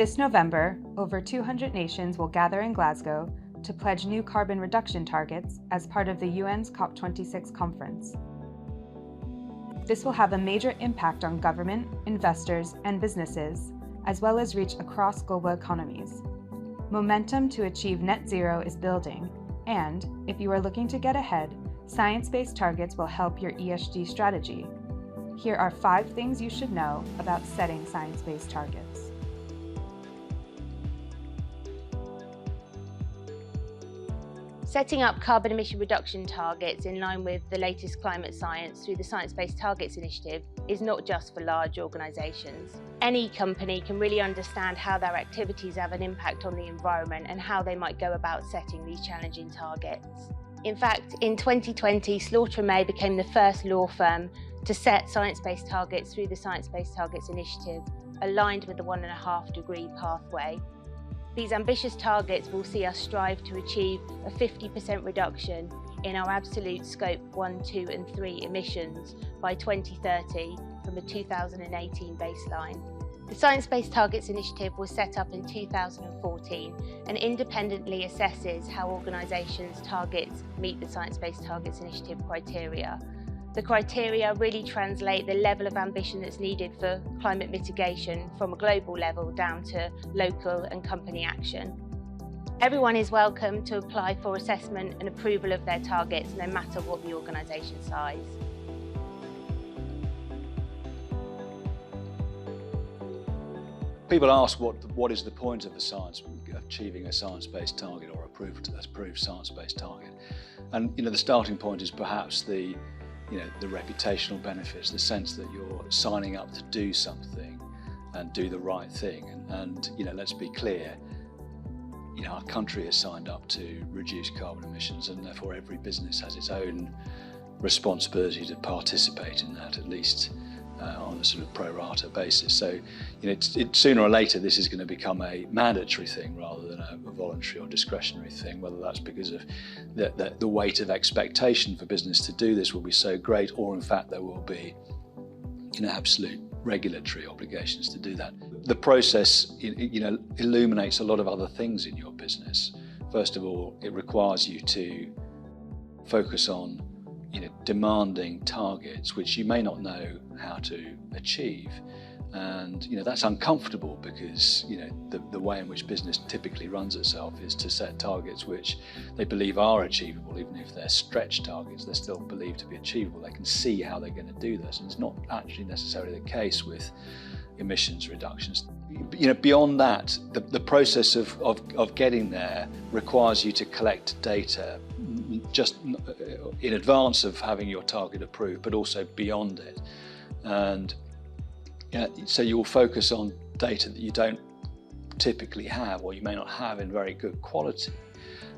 This November, over 200 nations will gather in Glasgow to pledge new carbon reduction targets as part of the UN's COP26 conference. This will have a major impact on government, investors, and businesses, as well as reach across global economies. Momentum to achieve net zero is building, and if you are looking to get ahead, science-based targets will help your ESG strategy. Here are 5 things you should know about setting science-based targets. Setting up carbon emission reduction targets in line with the latest climate science through the Science-Based Targets initiative is not just for large organisations. Any company can really understand how their activities have an impact on the environment and how they might go about setting these challenging targets. In fact, in 2020, Slaughter & May became the first law firm to set science-based targets through the Science-Based Targets initiative, aligned with the 1.5 degree pathway. These ambitious targets will see us strive to achieve a 50% reduction in our absolute Scope 1, 2 and 3 emissions by 2030 from the 2018 baseline. The Science-Based Targets initiative was set up in 2014 and independently assesses how organisations' targets meet the Science-Based Targets initiative criteria. The criteria really translate the level of ambition that's needed for climate mitigation from a global level down to local and company action. Everyone is welcome to apply for assessment and approval of their targets, no matter what the organisation size. People ask what is the point of achieving a science-based target or approved science-based target, and the starting point is perhaps the reputational benefits, the sense that you're signing up to do something and do the right thing. And let's be clear, our country has signed up to reduce carbon emissions, and therefore every business has its own responsibility to participate in that, at least on a sort of pro rata basis. So sooner or later this is going to become a mandatory thing rather than a voluntary or discretionary thing, whether that's because of the weight of expectation for business to do this will be so great, or in fact there will be absolute regulatory obligations to do that. The process illuminates a lot of other things in your business. First of all, it requires you to focus on demanding targets which you may not know how to achieve, and that's uncomfortable because the way in which business typically runs itself is to set targets which they believe are achievable. Even if they're stretch targets, they're still believed to be achievable. They can see how they're going to do this, and it's not actually necessarily the case with emissions reductions. Beyond that, the process of getting there requires you to collect data just in advance of having your target approved, but also beyond it. And so you'll focus on data that you don't typically have, or you may not have in very good quality.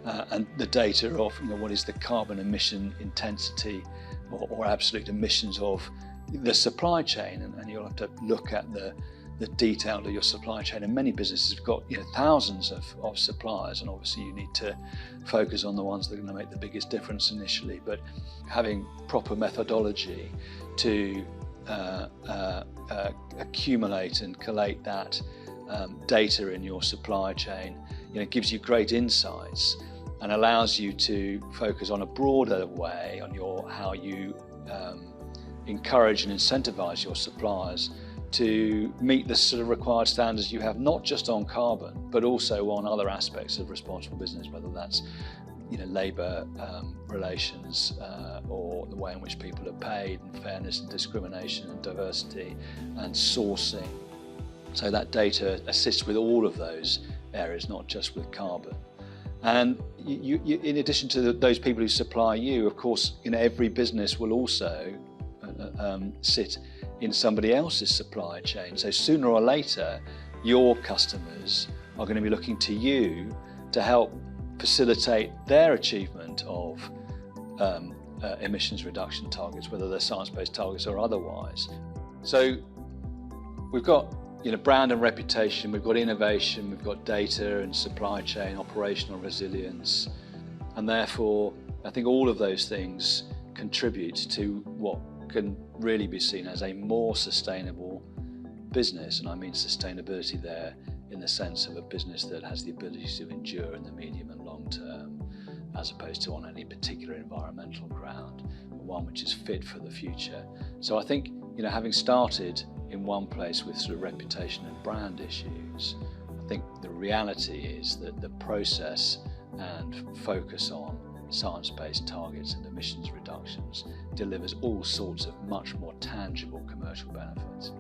And the data of what is the carbon emission intensity or absolute emissions of the supply chain, and you'll have to look at the detail of your supply chain. And many businesses have got thousands of suppliers, and obviously you need to focus on the ones that are going to make the biggest difference initially. But having proper methodology to accumulate and collate that data in your supply chain gives you great insights and allows you to focus on a broader way on how you encourage and incentivize your suppliers to meet the sort of required standards you have, not just on carbon, but also on other aspects of responsible business, whether that's labour relations or the way in which people are paid, and fairness and discrimination and diversity and sourcing. So that data assists with all of those areas, not just with carbon. And you in addition to those people who supply you, of course, every business will also sit in somebody else's supply chain. So sooner or later, your customers are going to be looking to you to help facilitate their achievement of emissions reduction targets, whether they're science-based targets or otherwise. So we've got brand and reputation, we've got innovation, we've got data and supply chain, operational resilience, and therefore I think all of those things contribute to what can really be seen as a more sustainable business. And I mean sustainability there in the sense of a business that has the ability to endure in the medium and long term, as opposed to on any particular environmental ground, but one which is fit for the future. So I think, having started in one place with sort of reputation and brand issues, I think the reality is that the process and focus on science-based targets and emissions reductions delivers all sorts of much more tangible commercial benefits.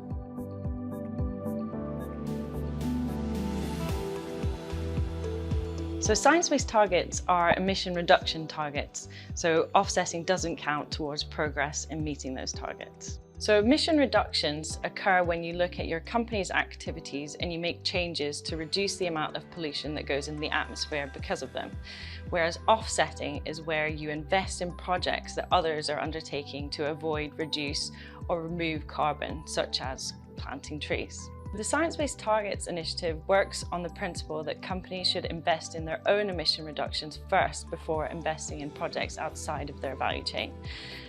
So science-based targets are emission reduction targets, so offsetting doesn't count towards progress in meeting those targets. So emission reductions occur when you look at your company's activities and you make changes to reduce the amount of pollution that goes into the atmosphere because of them. Whereas offsetting is where you invest in projects that others are undertaking to avoid, reduce or remove carbon, such as planting trees. The Science-Based Targets initiative works on the principle that companies should invest in their own emission reductions first before investing in projects outside of their value chain.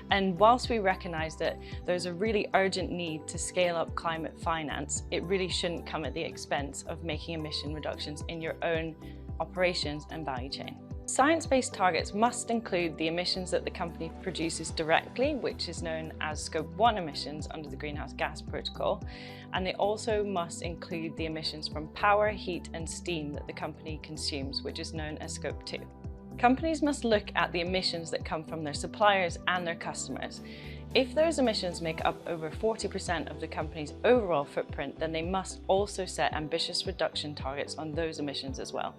And whilst we recognise that there's a really urgent need to scale up climate finance, it really shouldn't come at the expense of making emission reductions in your own operations and value chain. Science-based targets must include the emissions that the company produces directly, which is known as Scope 1 emissions under the Greenhouse Gas Protocol, and they also must include the emissions from power, heat and steam that the company consumes, which is known as Scope 2. Companies must look at the emissions that come from their suppliers and their customers. If those emissions make up over 40% of the company's overall footprint, then they must also set ambitious reduction targets on those emissions as well.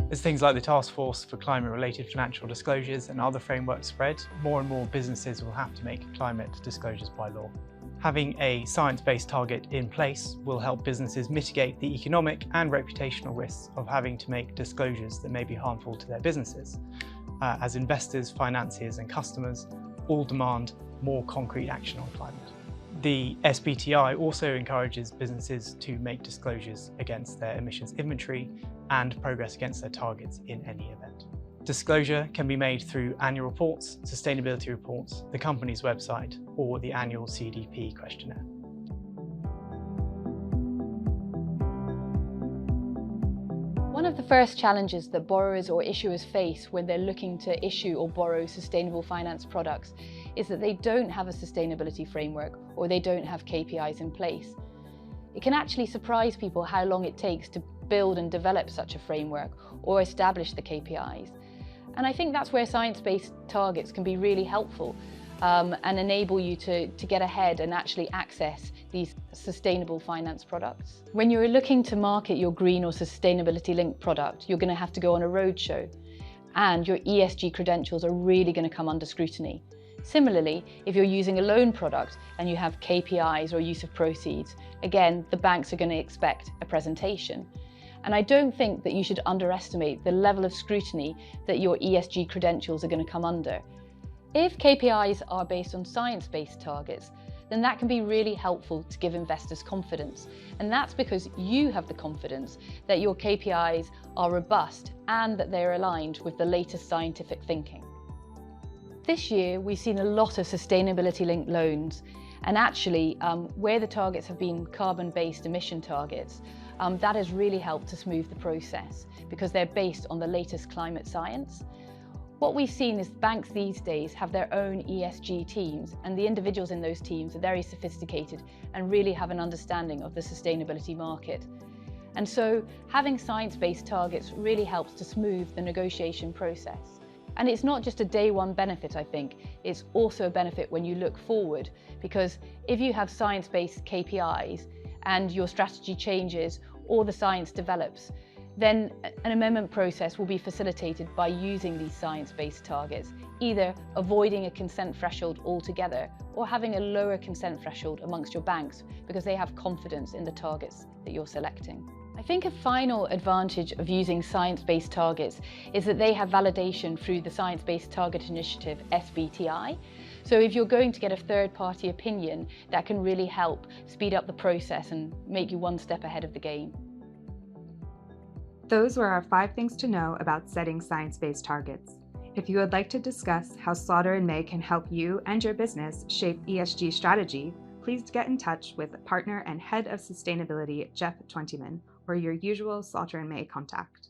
As things like the Task Force for Climate-Related Financial Disclosures and other frameworks spread, more and more businesses will have to make climate disclosures by law. Having a science-based target in place will help businesses mitigate the economic and reputational risks of having to make disclosures that may be harmful to their businesses, as investors, financiers and customers all demand more concrete action on climate. The SBTi also encourages businesses to make disclosures against their emissions inventory and progress against their targets in any event. Disclosure can be made through annual reports, sustainability reports, the company's website, or the annual CDP questionnaire. One of the first challenges that borrowers or issuers face when they're looking to issue or borrow sustainable finance products is that they don't have a sustainability framework or they don't have KPIs in place. It can actually surprise people how long it takes to build and develop such a framework or establish the KPIs. And I think that's where science-based targets can be really helpful and enable you to get ahead and actually access these sustainable finance products. When you're looking to market your green or sustainability linked product, you're going to have to go on a roadshow and your ESG credentials are really going to come under scrutiny. Similarly, if you're using a loan product and you have KPIs or use of proceeds, again, the banks are going to expect a presentation. And I don't think that you should underestimate the level of scrutiny that your ESG credentials are going to come under. If KPIs are based on science-based targets, then that can be really helpful to give investors confidence. And that's because you have the confidence that your KPIs are robust and that they're aligned with the latest scientific thinking. This year, we've seen a lot of sustainability-linked loans, and actually, where the targets have been carbon-based emission targets, that has really helped to smooth the process because they're based on the latest climate science. What we've seen is banks these days have their own ESG teams, and the individuals in those teams are very sophisticated and really have an understanding of the sustainability market. And so having science-based targets really helps to smooth the negotiation process. And it's not just a day one benefit, I think, it's also a benefit when you look forward, because if you have science-based KPIs and your strategy changes or the science develops, then an amendment process will be facilitated by using these science-based targets, either avoiding a consent threshold altogether or having a lower consent threshold amongst your banks because they have confidence in the targets that you're selecting. I think a final advantage of using science-based targets is that they have validation through the Science-Based Target Initiative, SBTi. So if you're going to get a third-party opinion, that can really help speed up the process and make you one step ahead of the game. Those were our 5 things to know about setting science-based targets. If you would like to discuss how Slaughter and May can help you and your business shape ESG strategy, please get in touch with partner and head of sustainability Jeff Twentyman or your usual Slaughter and May contact.